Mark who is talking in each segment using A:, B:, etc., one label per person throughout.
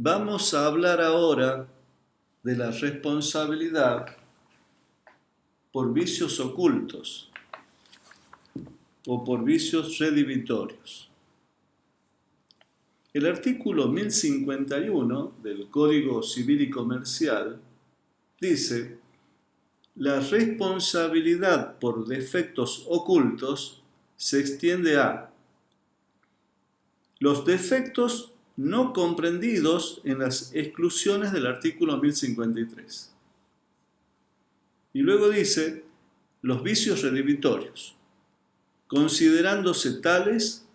A: Vamos a hablar ahora de la responsabilidad por vicios ocultos o por vicios redivitorios. El artículo 1051 del Código Civil y Comercial dice: la responsabilidad por defectos ocultos se extiende a los defectos no comprendidos en las exclusiones del artículo 1053. Y luego dice los vicios redivitorios, considerándose tales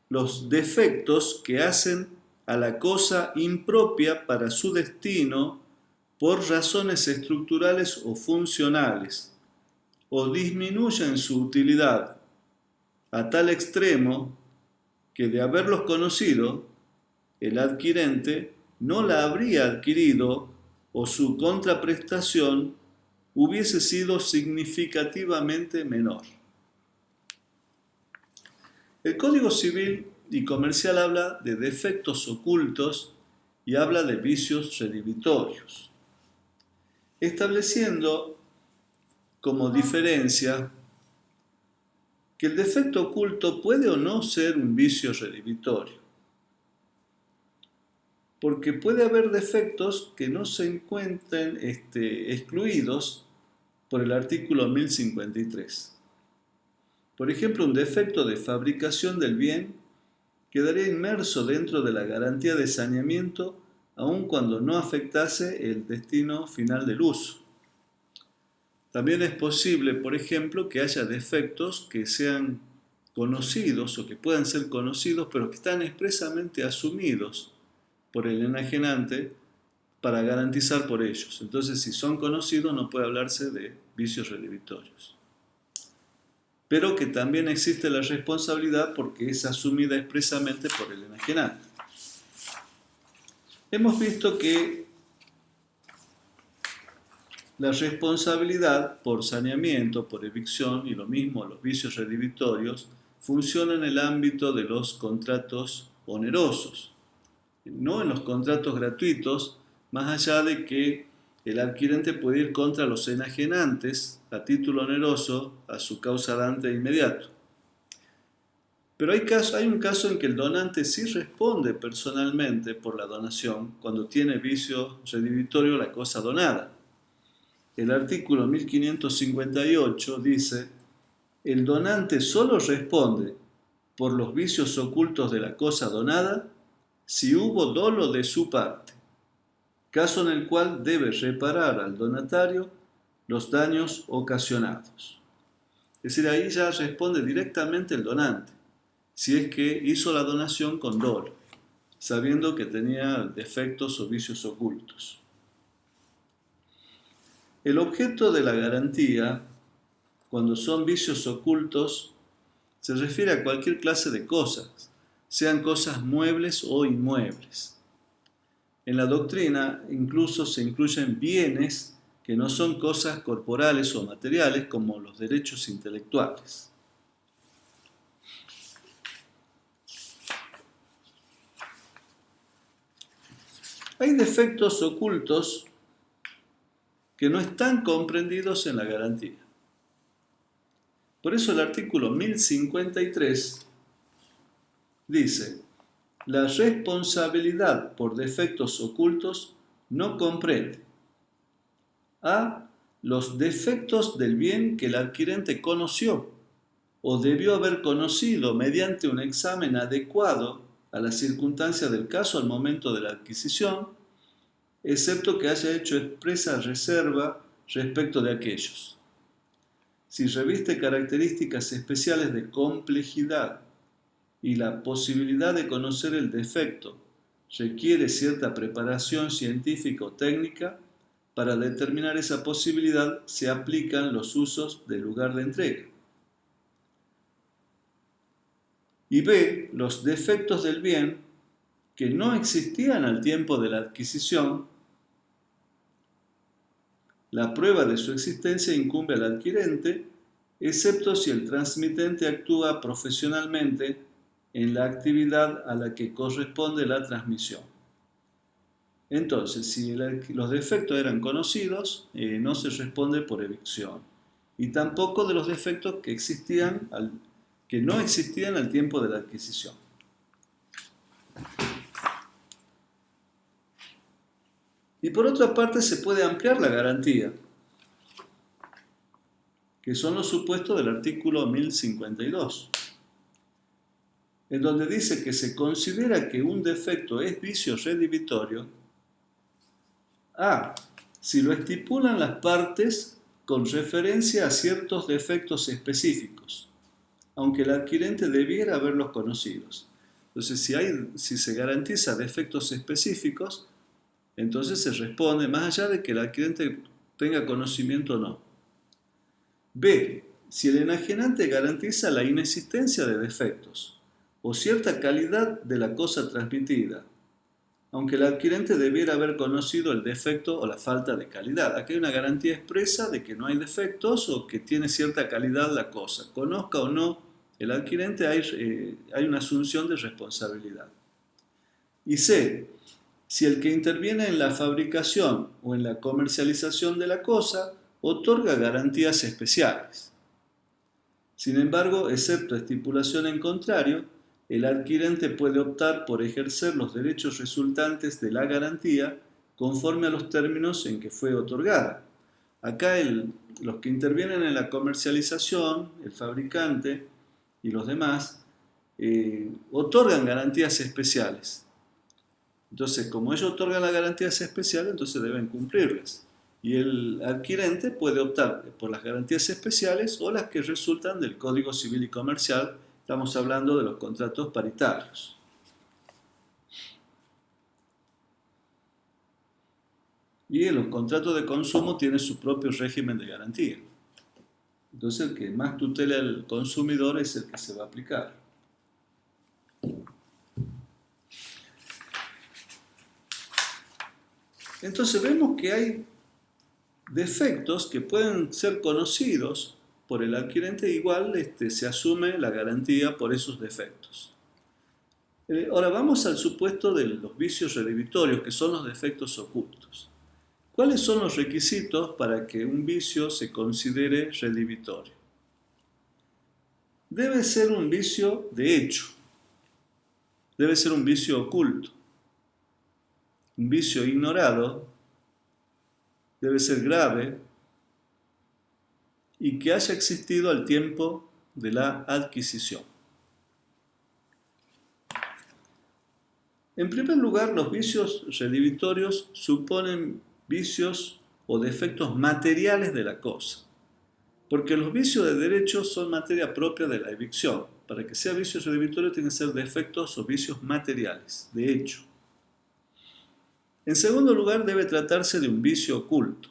A: los defectos que hacen a la cosa impropia para su destino por razones estructurales o funcionales, o disminuyen su utilidad a tal extremo que de haberlos conocido, el adquirente no la habría adquirido o su contraprestación hubiese sido significativamente menor. El Código Civil y Comercial habla de defectos ocultos y habla de vicios redivitorios, estableciendo como diferencia que el defecto oculto puede o no ser un vicio redivitorio, porque puede haber defectos que no se encuentren excluidos por el artículo 1053. Por ejemplo, un defecto de fabricación del bien quedaría inmerso dentro de la garantía de saneamiento aun cuando no afectase el destino final del uso. También es posible, por ejemplo, que haya defectos que sean conocidos o que puedan ser conocidos, pero que están expresamente asumidos por el enajenante para garantizar por ellos. Entonces, si son conocidos, no puede hablarse de vicios redivitorios. Pero que también existe la responsabilidad porque es asumida expresamente por el enajenante. Hemos visto que la responsabilidad por saneamiento, por evicción y lo mismo los vicios redivitorios funciona en el ámbito de los contratos onerosos, no en los contratos gratuitos, más allá de que el adquirente puede ir contra los enajenantes a título oneroso a su causa dante inmediato. Pero hay un caso en que el donante sí responde personalmente por la donación cuando tiene vicio redivitorio la cosa donada. El artículo 1558 dice: el donante solo responde por los vicios ocultos de la cosa donada si hubo dolo de su parte, caso en el cual debe reparar al donatario los daños ocasionados. Es decir, ahí ya responde directamente el donante, si es que hizo la donación con dolo, sabiendo que tenía defectos o vicios ocultos. El objeto de la garantía, cuando son vicios ocultos, se refiere a cualquier clase de cosas, sean cosas muebles o inmuebles. En la doctrina incluso se incluyen bienes que no son cosas corporales o materiales, como los derechos intelectuales. Hay defectos ocultos que no están comprendidos en la garantía. Por eso el artículo 1053 dice: la responsabilidad por defectos ocultos no comprende a los defectos del bien que el adquirente conoció o debió haber conocido mediante un examen adecuado a las circunstancias del caso al momento de la adquisición, excepto que haya hecho expresa reserva respecto de aquellos. Si reviste características especiales de complejidad y la posibilidad de conocer el defecto requiere cierta preparación científica o técnica, para determinar esa posibilidad se aplican los usos del lugar de entrega. Y B, los defectos del bien que no existían al tiempo de la adquisición. La prueba de su existencia incumbe al adquirente, excepto si el transmitente actúa profesionalmente en la actividad a la que corresponde la transmisión. Entonces, si los defectos eran conocidos, no se responde por evicción. Y tampoco de los defectos que no existían al tiempo de la adquisición. Y por otra parte, se puede ampliar la garantía, que son los supuestos del artículo 1052, en donde dice que se considera que un defecto es vicio redivitorio si lo estipulan las partes con referencia a ciertos defectos específicos, aunque el adquirente debiera haberlos conocidos. Entonces, si se garantiza defectos específicos, entonces se responde más allá de que el adquirente tenga conocimiento o no. B. Si el enajenante garantiza la inexistencia de defectos o cierta calidad de la cosa transmitida, aunque el adquirente debiera haber conocido el defecto o la falta de calidad. Aquí hay una garantía expresa de que no hay defectos o que tiene cierta calidad la cosa. Conozca o no el adquirente, hay una asunción de responsabilidad. Y C. Si el que interviene en la fabricación o en la comercialización de la cosa otorga garantías especiales. Sin embargo, excepto estipulación en contrario, el adquirente puede optar por ejercer los derechos resultantes de la garantía conforme a los términos en que fue otorgada. Acá los que intervienen en la comercialización, el fabricante y los demás, otorgan garantías especiales. Entonces, como ellos otorgan las garantías especiales, entonces deben cumplirlas. Y el adquirente puede optar por las garantías especiales o las que resultan del Código Civil y Comercial. Estamos hablando de los contratos paritarios. Y en los contratos de consumo tienen su propio régimen de garantía. Entonces, el que más tutela al consumidor es el que se va a aplicar. Entonces, vemos que hay defectos que pueden ser conocidos por el adquirente, igual se asume la garantía por esos defectos. Ahora vamos al supuesto de los vicios redhibitorios, que son los defectos ocultos. ¿Cuáles son los requisitos para que un vicio se considere redhibitorio? Debe ser un vicio de hecho, debe ser un vicio oculto. Un vicio ignorado debe ser grave y que haya existido al tiempo de la adquisición. En primer lugar, los vicios redhibitorios suponen vicios o defectos materiales de la cosa, porque los vicios de derecho son materia propia de la evicción. Para que sea vicio redhibitorio tienen que ser defectos o vicios materiales, de hecho. En segundo lugar, debe tratarse de un vicio oculto.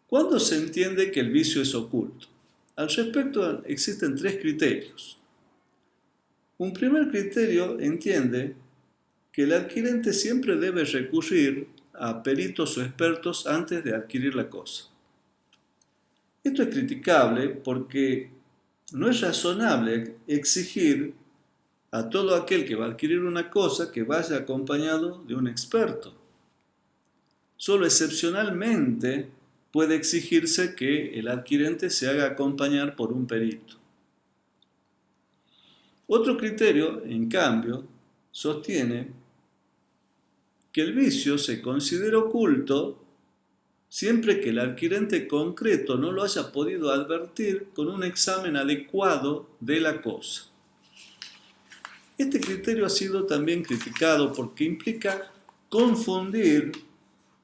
A: ¿Cuándo se entiende que el vicio es oculto? Al respecto existen tres criterios. Un primer criterio entiende que el adquirente siempre debe recurrir a peritos o expertos antes de adquirir la cosa. Esto es criticable porque no es razonable exigir a todo aquel que va a adquirir una cosa que vaya acompañado de un experto. Solo excepcionalmente puede exigirse que el adquirente se haga acompañar por un perito. Otro criterio, en cambio, sostiene que el vicio se considera oculto siempre que el adquirente concreto no lo haya podido advertir con un examen adecuado de la cosa. Este criterio ha sido también criticado porque implica confundir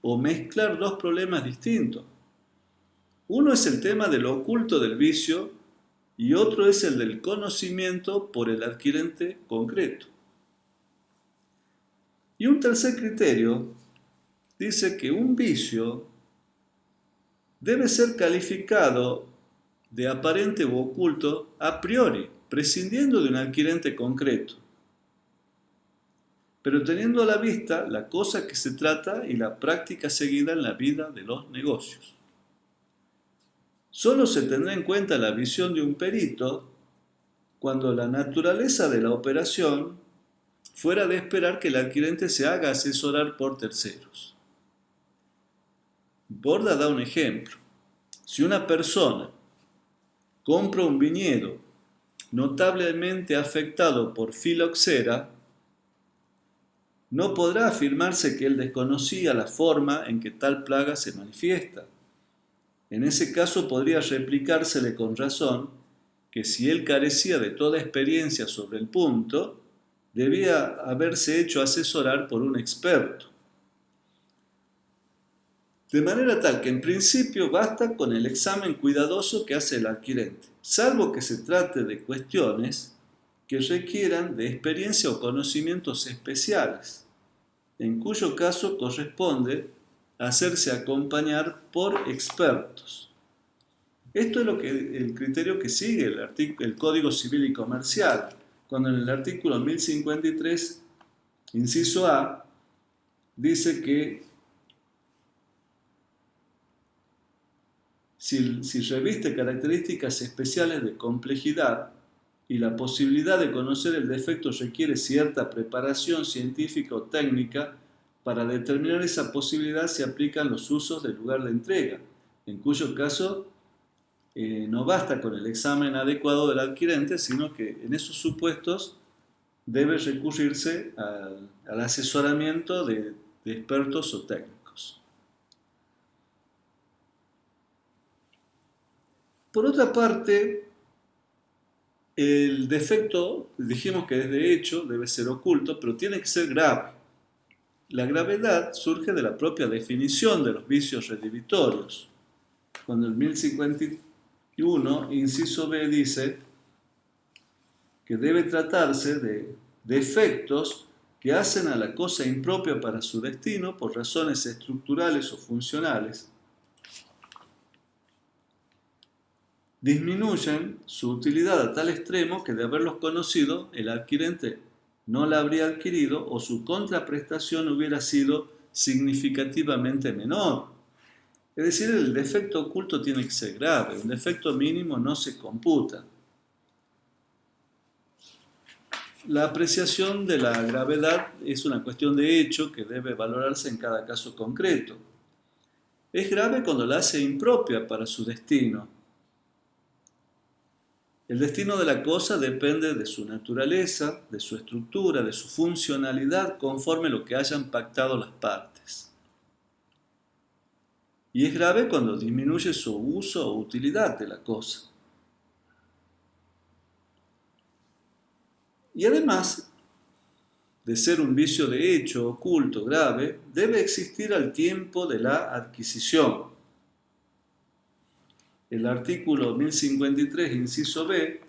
A: o mezclar dos problemas distintos. Uno es el tema de lo oculto del vicio y otro es el del conocimiento por el adquirente concreto. Y un tercer criterio dice que un vicio debe ser calificado de aparente u oculto a priori, prescindiendo de un adquirente concreto, pero teniendo a la vista la cosa que se trata y la práctica seguida en la vida de los negocios. Solo se tendrá en cuenta la visión de un perito cuando la naturaleza de la operación fuera de esperar que el adquirente se haga asesorar por terceros. Borda da un ejemplo. Si una persona compra un viñedo notablemente afectado por filoxera, no podrá afirmarse que él desconocía la forma en que tal plaga se manifiesta. En ese caso podría replicársele con razón que si él carecía de toda experiencia sobre el punto, debía haberse hecho asesorar por un experto. De manera tal que en principio basta con el examen cuidadoso que hace el adquirente, salvo que se trate de cuestiones que requieran de experiencia o conocimientos especiales, en cuyo caso corresponde hacerse acompañar por expertos. Esto es el criterio que sigue el Código Civil y Comercial, cuando en el artículo 1053, inciso A, dice que si reviste características especiales de complejidad y la posibilidad de conocer el defecto requiere cierta preparación científica o técnica, para determinar esa posibilidad se aplican los usos del lugar de entrega, en cuyo caso no basta con el examen adecuado del adquirente, sino que en esos supuestos debe recurrirse al asesoramiento de expertos o técnicos. Por otra parte, el defecto, dijimos que es de hecho, debe ser oculto, pero tiene que ser grave. La gravedad surge de la propia definición de los vicios redivitorios. Cuando el 1051, inciso B, dice que debe tratarse de defectos que hacen a la cosa impropia para su destino por razones estructurales o funcionales, disminuyen su utilidad a tal extremo que de haberlos conocido, el adquirente no la habría adquirido o su contraprestación hubiera sido significativamente menor. Es decir, el defecto oculto tiene que ser grave, un defecto mínimo no se computa. La apreciación de la gravedad es una cuestión de hecho que debe valorarse en cada caso concreto. Es grave cuando la hace impropia para su destino. El destino de la cosa depende de su naturaleza, de su estructura, de su funcionalidad, conforme lo que hayan pactado las partes. Y es grave cuando disminuye su uso o utilidad de la cosa. Y además de ser un vicio de hecho oculto grave, debe existir al tiempo de la adquisición. El artículo 1053, inciso B,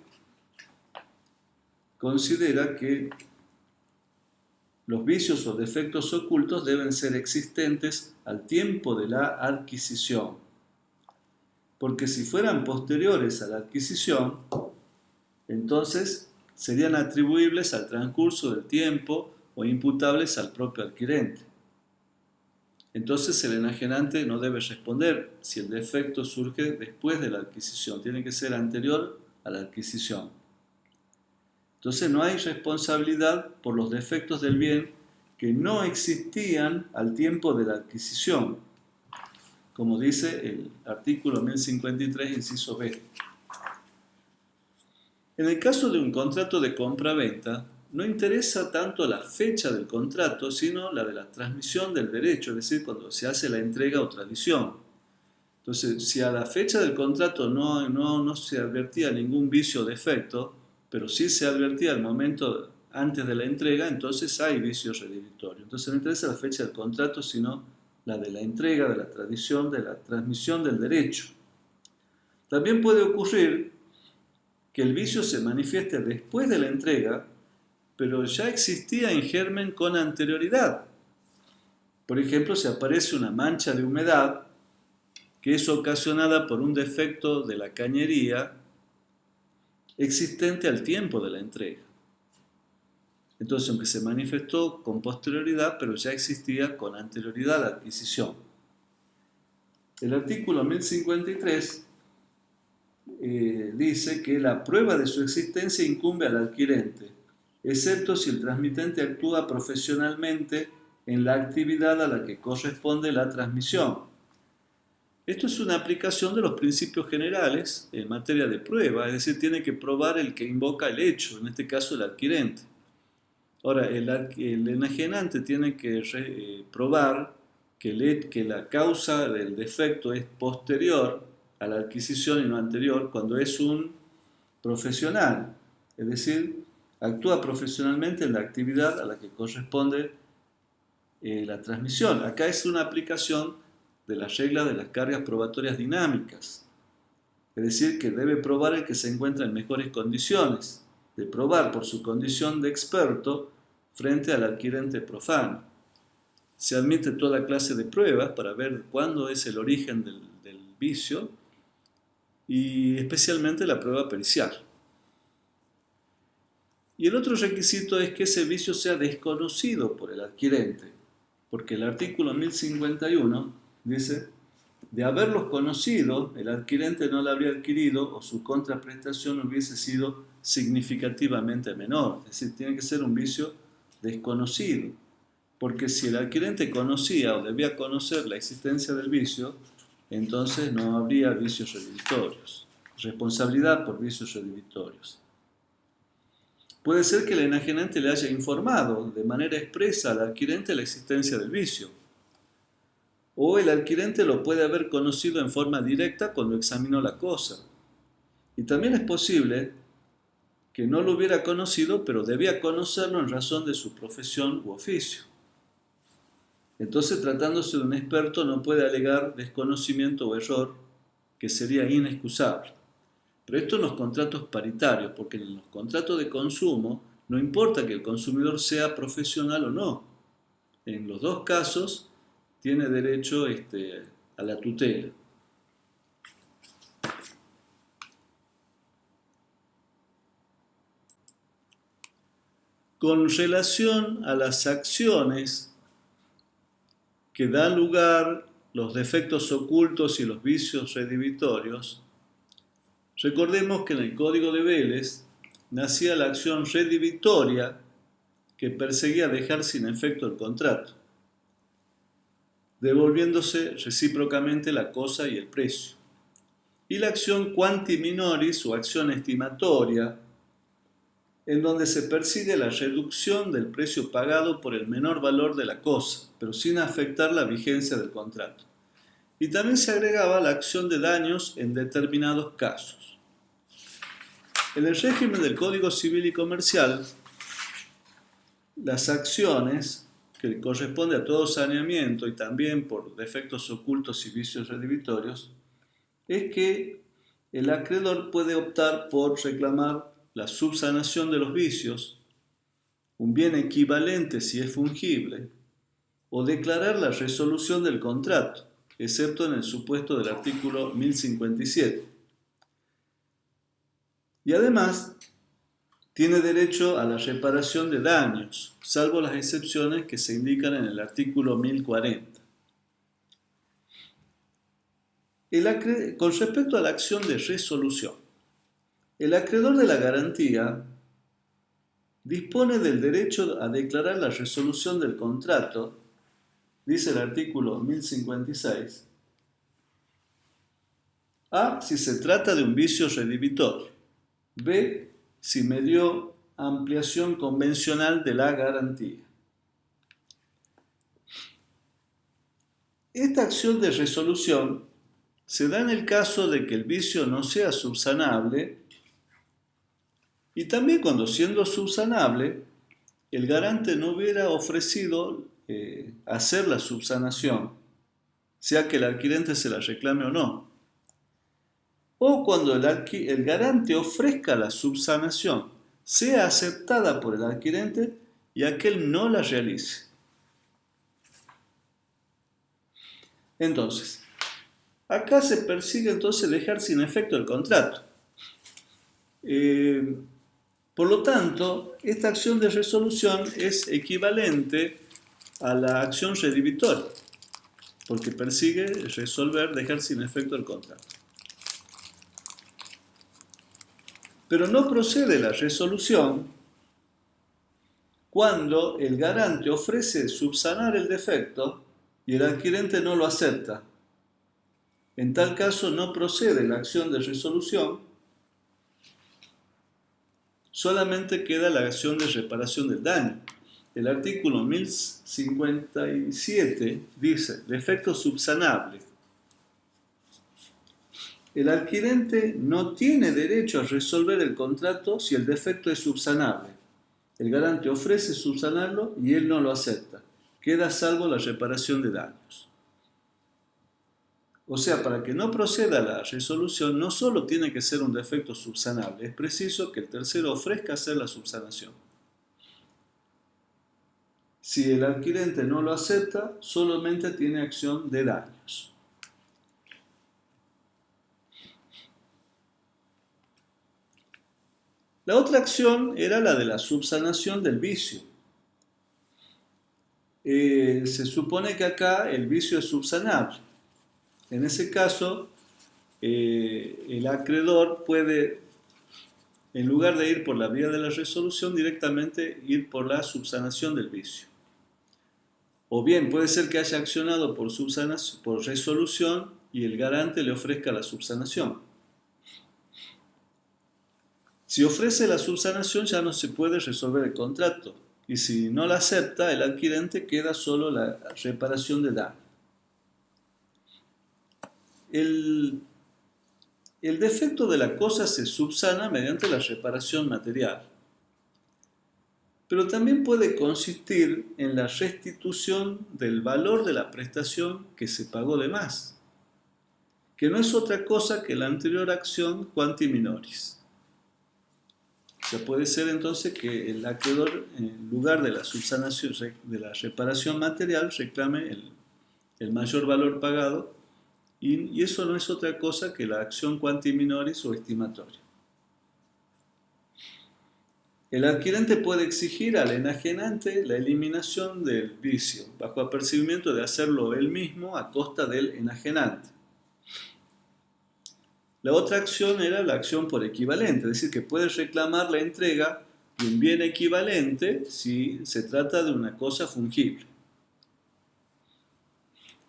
A: considera que los vicios o defectos ocultos deben ser existentes al tiempo de la adquisición, porque si fueran posteriores a la adquisición, entonces serían atribuibles al transcurso del tiempo o imputables al propio adquirente. Entonces el enajenante no debe responder si el defecto surge después de la adquisición, tiene que ser anterior a la adquisición. Entonces no hay responsabilidad por los defectos del bien que no existían al tiempo de la adquisición, como dice el artículo 1053, inciso B. En el caso de un contrato de compra-venta, no interesa tanto la fecha del contrato, sino la de la transmisión del derecho, es decir, cuando se hace la entrega o tradición. Entonces, si a la fecha del contrato no se advertía ningún vicio o defecto, pero sí se advertía al momento antes de la entrega, entonces hay vicio redivitorio. Entonces no interesa la fecha del contrato, sino la de la entrega, de la tradición, de la transmisión del derecho. También puede ocurrir que el vicio se manifieste después de la entrega, pero ya existía en germen con anterioridad. Por ejemplo, si aparece una mancha de humedad que es ocasionada por un defecto de la cañería existente al tiempo de la entrega. Entonces, aunque se manifestó con posterioridad, pero ya existía con anterioridad a la adquisición. El artículo 1053 dice que la prueba de su existencia incumbe al adquirente, excepto si el transmitente actúa profesionalmente en la actividad a la que corresponde la transmisión. Esto es una aplicación de los principios generales en materia de prueba, es decir, tiene que probar el que invoca el hecho, en este caso el adquirente. Ahora, el enajenante tiene que probar que la causa del defecto es posterior a la adquisición y no anterior cuando es un profesional, es decir, actúa profesionalmente en la actividad a la que corresponde la transmisión. Acá es una aplicación de las reglas de las cargas probatorias dinámicas, es decir, que debe probar el que se encuentra en mejores condiciones de probar por su condición de experto frente al adquirente profano. Se admite toda clase de pruebas para ver cuándo es el origen del vicio y especialmente la prueba pericial. Y el otro requisito es que ese vicio sea desconocido por el adquirente, porque el artículo 1051 dice: de haberlos conocido, el adquirente no la habría adquirido o su contraprestación hubiese sido significativamente menor. Es decir, tiene que ser un vicio desconocido, porque si el adquirente conocía o debía conocer la existencia del vicio, entonces no habría vicios redimitorios, responsabilidad por vicios redimitorios. Puede ser que el enajenante le haya informado de manera expresa al adquirente la existencia del vicio, o el adquirente lo puede haber conocido en forma directa cuando examinó la cosa. Y también es posible que no lo hubiera conocido, pero debía conocerlo en razón de su profesión u oficio. Entonces, tratándose de un experto, no puede alegar desconocimiento o error, que sería inexcusable. Pero esto en los contratos paritarios, porque en los contratos de consumo no importa que el consumidor sea profesional o no. En los dos casos tiene derecho a la tutela. Con relación a las acciones que dan lugar los defectos ocultos y los vicios redimitorios, recordemos que en el Código de Vélez nacía la acción redimitoria que perseguía dejar sin efecto el contrato, devolviéndose recíprocamente la cosa y el precio. Y la acción quanti minoris o acción estimatoria, en donde se persigue la reducción del precio pagado por el menor valor de la cosa, pero sin afectar la vigencia del contrato. Y también se agregaba la acción de daños en determinados casos. En el régimen del Código Civil y Comercial, las acciones que corresponde a todo saneamiento y también por defectos ocultos y vicios redimitorios, es que el acreedor puede optar por reclamar la subsanación de los vicios, un bien equivalente si es fungible, o declarar la resolución del contrato, excepto en el supuesto del artículo 1057. Y además, tiene derecho a la reparación de daños, salvo las excepciones que se indican en el artículo 1040. Con respecto a la acción de resolución, el acreedor de la garantía dispone del derecho a declarar la resolución del contrato, dice el artículo 1056, A, si se trata de un vicio redimitorio, B, si medió ampliación convencional de la garantía. Esta acción de resolución se da en el caso de que el vicio no sea subsanable y también cuando, siendo subsanable, el garante no hubiera ofrecido hacer la subsanación, sea que el adquirente se la reclame o no. O cuando el garante ofrezca la subsanación, sea aceptada por el adquirente y aquel no la realice. Entonces, acá se persigue entonces dejar sin efecto el contrato. Por lo tanto, esta acción de resolución es equivalente a la acción redimitoria, porque persigue resolver, dejar sin efecto el contrato. Pero no procede la resolución cuando el garante ofrece subsanar el defecto y el adquirente no lo acepta. En tal caso no procede la acción de resolución, solamente queda la acción de reparación del daño. El artículo 1057 dice, defecto subsanable. El adquirente no tiene derecho a resolver el contrato si el defecto es subsanable. El garante ofrece subsanarlo y él no lo acepta. Queda a salvo la reparación de daños. O sea, para que no proceda la resolución, no solo tiene que ser un defecto subsanable, es preciso que el tercero ofrezca hacer la subsanación. Si el adquirente no lo acepta, solamente tiene acción de daños. La otra acción era la de la subsanación del vicio. Se supone que acá el vicio es subsanable. En ese caso, el acreedor puede, en lugar de ir por la vía de la resolución, directamente ir por la subsanación del vicio. O bien puede ser que haya accionado por resolución y el garante le ofrezca la subsanación. Si ofrece la subsanación ya no se puede resolver el contrato y si no la acepta el adquirente queda solo la reparación de daño. El defecto de la cosa se subsana mediante la reparación material, pero también puede consistir en la restitución del valor de la prestación que se pagó de más, que no es otra cosa que la anterior acción quanti minoris. O sea, puede ser entonces que el acreedor, en lugar de la subsanación, de la reparación material, reclame el mayor valor pagado, y eso no es otra cosa que la acción quanti minoris o estimatoria. El adquirente puede exigir al enajenante la eliminación del vicio, bajo apercibimiento de hacerlo él mismo a costa del enajenante. La otra acción era la acción por equivalente, es decir, que puede reclamar la entrega de un bien equivalente si se trata de una cosa fungible.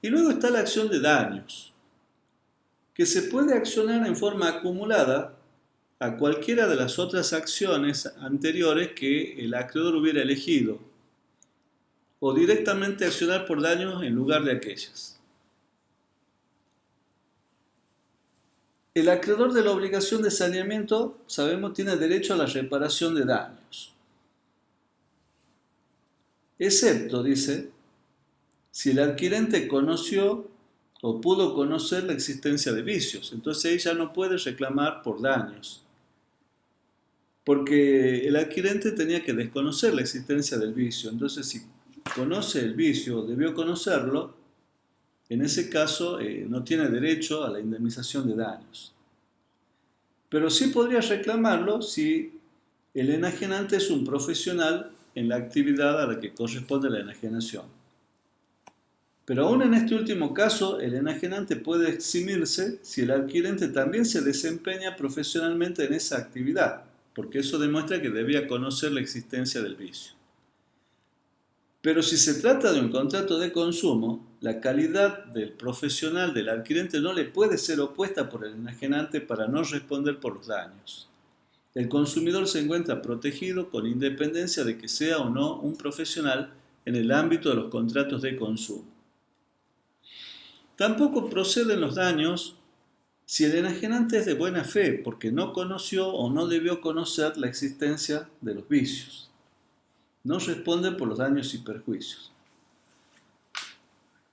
A: Y luego está la acción de daños, que se puede accionar en forma acumulada a cualquiera de las otras acciones anteriores que el acreedor hubiera elegido, o directamente accionar por daños en lugar de aquellas. El acreedor de la obligación de saneamiento, sabemos, tiene derecho a la reparación de daños. Excepto, dice, si el adquirente conoció o pudo conocer la existencia de vicios. Entonces ella no puede reclamar por daños, porque el adquirente tenía que desconocer la existencia del vicio. Entonces, si conoce el vicio o debió conocerlo, en ese caso no tiene derecho a la indemnización de daños. Pero sí podría reclamarlo si el enajenante es un profesional en la actividad a la que corresponde la enajenación. Pero aún en este último caso, el enajenante puede eximirse si el adquirente también se desempeña profesionalmente en esa actividad, porque eso demuestra que debía conocer la existencia del vicio. Pero si se trata de un contrato de consumo, la calidad del profesional del adquirente no le puede ser opuesta por el enajenante para no responder por los daños. El consumidor se encuentra protegido con independencia de que sea o no un profesional en el ámbito de los contratos de consumo. Tampoco proceden los daños si el enajenante es de buena fe, porque no conoció o no debió conocer la existencia de los vicios. No responde por los daños y perjuicios.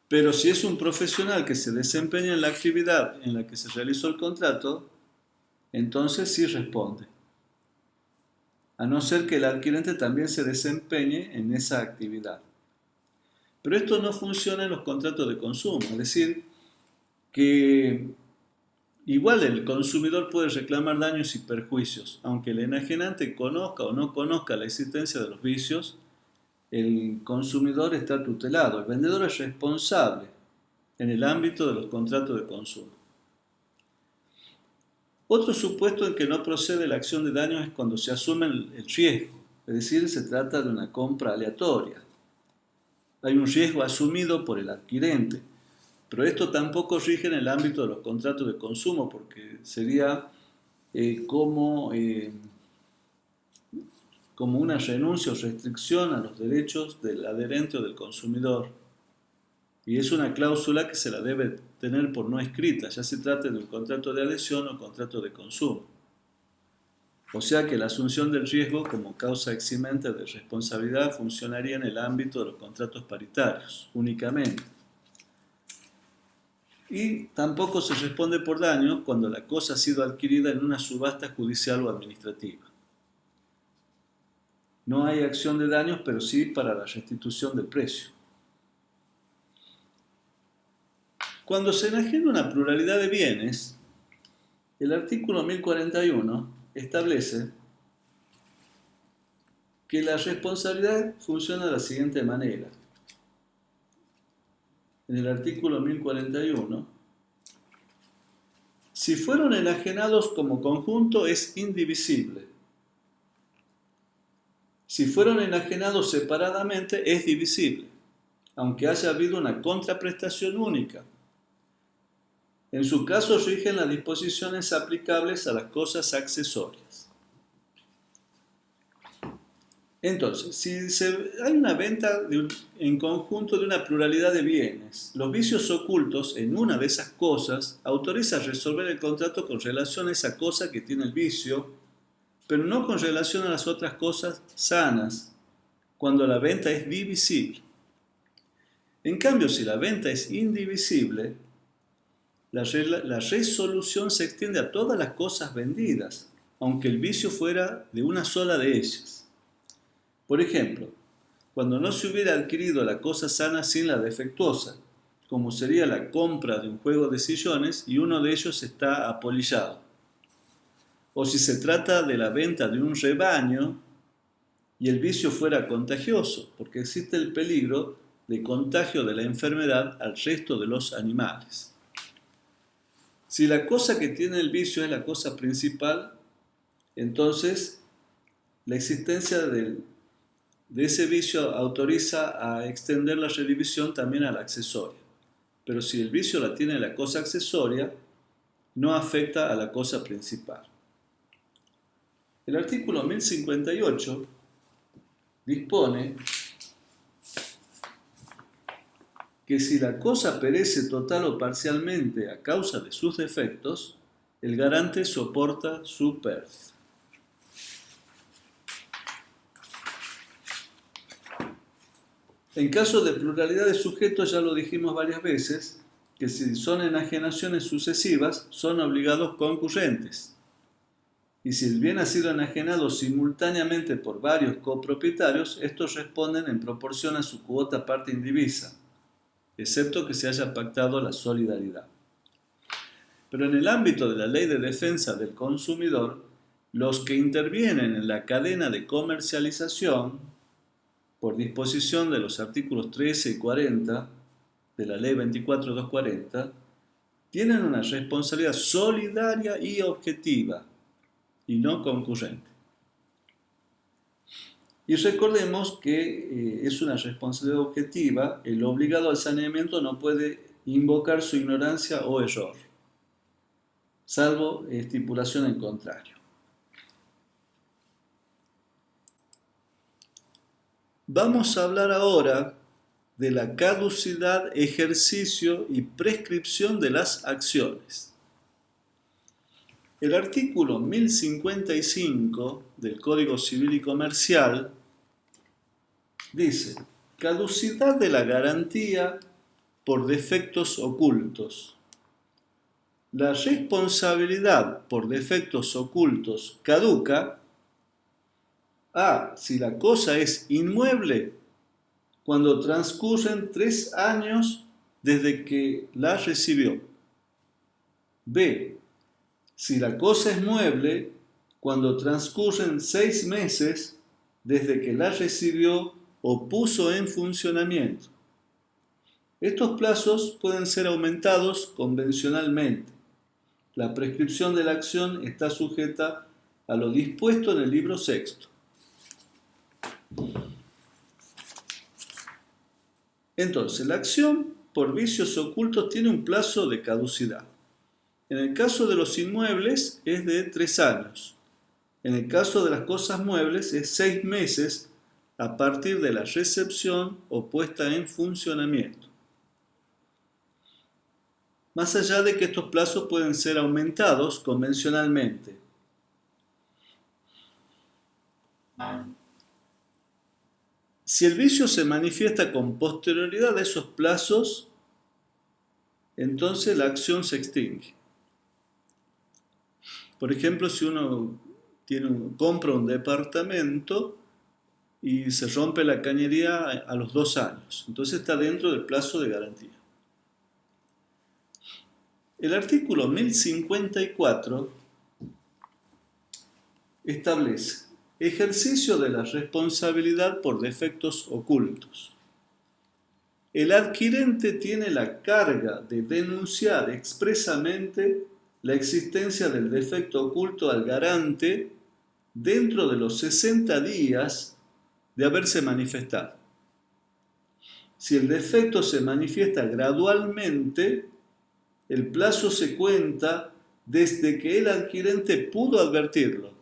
A: Pero si es un profesional que se desempeña en la actividad en la que se realizó el contrato, entonces sí responde, a no ser que el adquirente también se desempeñe en esa actividad. Pero esto no funciona en los contratos de consumo, es decir, que igual el consumidor puede reclamar daños y perjuicios, aunque el enajenante conozca o no conozca la existencia de los vicios, el consumidor está tutelado, el vendedor es responsable en el ámbito de los contratos de consumo. Otro supuesto en que no procede la acción de daños es cuando se asume el riesgo, Es decir, se trata de una compra aleatoria. Hay un riesgo asumido por el adquirente, pero esto tampoco rige en el ámbito de los contratos de consumo, porque sería como una renuncia o restricción a los derechos del adherente o del consumidor. Y es una cláusula que se la debe tener por no escrita, ya se trate de un contrato de adhesión o contrato de consumo. O sea que la asunción del riesgo como causa eximente de responsabilidad funcionaría en el ámbito de los contratos paritarios, únicamente. Y tampoco se responde por daños cuando la cosa ha sido adquirida en una subasta judicial o administrativa. No hay acción de daños, pero sí para la restitución del precio. Cuando se enajena una pluralidad de bienes, el artículo 1041 establece que la responsabilidad funciona de la siguiente manera. En el artículo 1041, si fueron enajenados como conjunto es indivisible. Si fueron enajenados separadamente es divisible, aunque haya habido una contraprestación única. En su caso rigen las disposiciones aplicables a las cosas accesorias. Entonces, si hay una venta en conjunto de una pluralidad de bienes, los vicios ocultos en una de esas cosas autorizan resolver el contrato con relación a esa cosa que tiene el vicio, pero no con relación a las otras cosas sanas, cuando la venta es divisible. En cambio, si la venta es indivisible, la resolución se extiende a todas las cosas vendidas, aunque el vicio fuera de una sola de ellas. Por ejemplo, cuando no se hubiera adquirido la cosa sana sin la defectuosa, como sería la compra de un juego de sillones y uno de ellos está apolillado. O si se trata de la venta de un rebaño y el vicio fuera contagioso, porque existe el peligro de contagio de la enfermedad al resto de los animales. Si la cosa que tiene el vicio es la cosa principal, entonces la existencia de ese vicio autoriza a extender la redivisión también a la accesoria. Pero si el vicio la tiene la cosa accesoria, no afecta a la cosa principal. El artículo 1058 dispone que si la cosa perece total o parcialmente a causa de sus defectos, el garante soporta su pérdida. En caso de pluralidad de sujetos, ya lo dijimos varias veces, que si son enajenaciones sucesivas, son obligados concurrentes. Y si el bien ha sido enajenado simultáneamente por varios copropietarios, estos responden en proporción a su cuota parte indivisa, excepto que se haya pactado la solidaridad. Pero en el ámbito de la ley de defensa del consumidor, los que intervienen en la cadena de comercialización, por disposición de los artículos 13 y 40 de la ley 24.240, tienen una responsabilidad solidaria y objetiva, y no concurrente. Y recordemos que es una responsabilidad objetiva, el obligado al saneamiento no puede invocar su ignorancia o error, salvo estipulación en contrario. Vamos a hablar ahora de la caducidad, ejercicio y prescripción de las acciones. El artículo 1055 del Código Civil y Comercial dice: caducidad de la garantía por defectos ocultos. La responsabilidad por defectos ocultos caduca si la cosa es inmueble, cuando transcurren 3 años desde que la recibió. B, si la cosa es mueble, cuando transcurren 6 meses desde que la recibió o puso en funcionamiento. Estos plazos pueden ser aumentados convencionalmente. La prescripción de la acción está sujeta a lo dispuesto en el libro sexto. Entonces, la acción por vicios ocultos tiene un plazo de caducidad. En el caso de los inmuebles es de 3 años. En el caso de las cosas muebles es 6 meses a partir de la recepción o puesta en funcionamiento. Más allá de que estos plazos pueden ser aumentados convencionalmente. Si el vicio se manifiesta con posterioridad a esos plazos, entonces la acción se extingue. Por ejemplo, si uno compra un departamento y se rompe la cañería a los 2 años, entonces está dentro del plazo de garantía. El artículo 1054 establece ejercicio de la responsabilidad por defectos ocultos. El adquirente tiene la carga de denunciar expresamente la existencia del defecto oculto al garante dentro de los 60 días de haberse manifestado. Si el defecto se manifiesta gradualmente, el plazo se cuenta desde que el adquirente pudo advertirlo.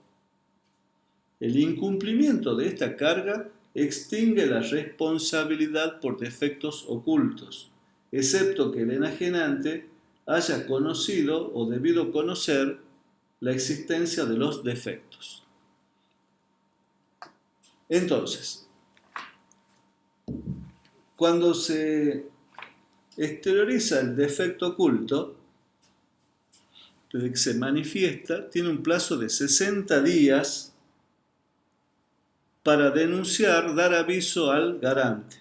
A: El incumplimiento de esta carga extingue la responsabilidad por defectos ocultos, excepto que el enajenante haya conocido o debido conocer la existencia de los defectos. Entonces, cuando se exterioriza el defecto oculto, desde que se manifiesta, tiene un plazo de 60 días para denunciar, dar aviso al garante.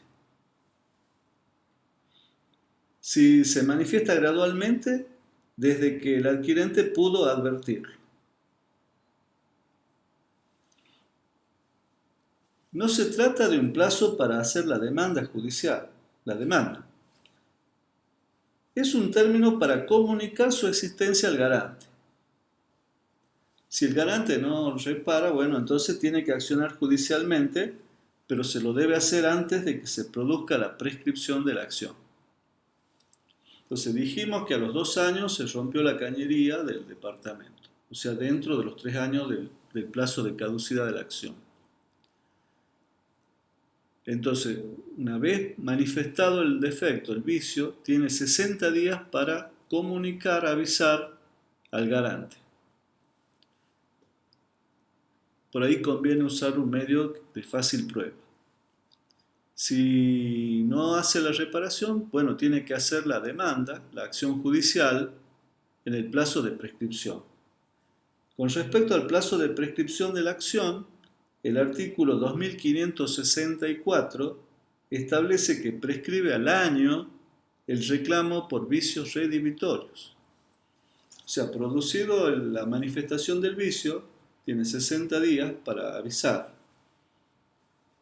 A: Si se manifiesta gradualmente, desde que el adquirente pudo advertirlo. No se trata de un plazo para hacer la demanda judicial, la demanda. Es un término para comunicar su existencia al garante. Si el garante no repara, bueno, entonces tiene que accionar judicialmente, pero se lo debe hacer antes de que se produzca la prescripción de la acción. Entonces dijimos que a los 2 años se rompió la cañería del departamento, o sea, dentro de los 3 años del plazo de caducidad de la acción. Entonces, una vez manifestado el defecto, el vicio, tiene 60 días para comunicar, avisar al garante. Por ahí conviene usar un medio de fácil prueba. Si no hace la reparación, bueno, tiene que hacer la demanda, la acción judicial, en el plazo de prescripción. Con respecto al plazo de prescripción de la acción, el artículo 2564 establece que prescribe al año el reclamo por vicios redivitorios. O sea, producido la manifestación del vicio, tiene 60 días para avisar.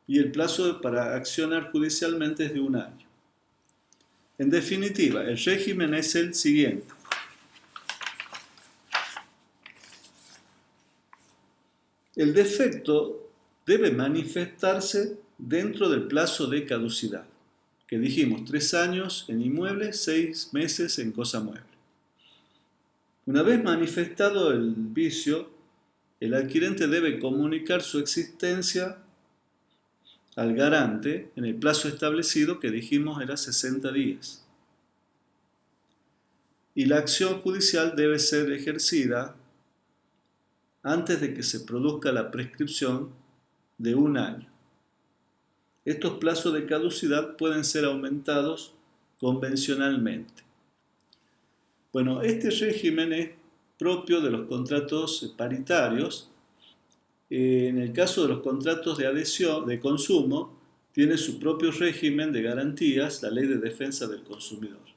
A: Y el plazo para accionar judicialmente es de 1 año. En definitiva, el régimen es el siguiente. El defecto debe manifestarse dentro del plazo de caducidad, que dijimos 3 años en inmuebles, 6 meses en cosa mueble. Una vez manifestado el vicio, el adquirente debe comunicar su existencia al garante en el plazo establecido, que dijimos era 60 días. Y la acción judicial debe ser ejercida antes de que se produzca la prescripción de 1 año. Estos plazos de caducidad pueden ser aumentados convencionalmente. Bueno, este régimen es propio de los contratos paritarios. En el caso de los contratos de adhesión, de consumo, tiene su propio régimen de garantías, la Ley de Defensa del Consumidor.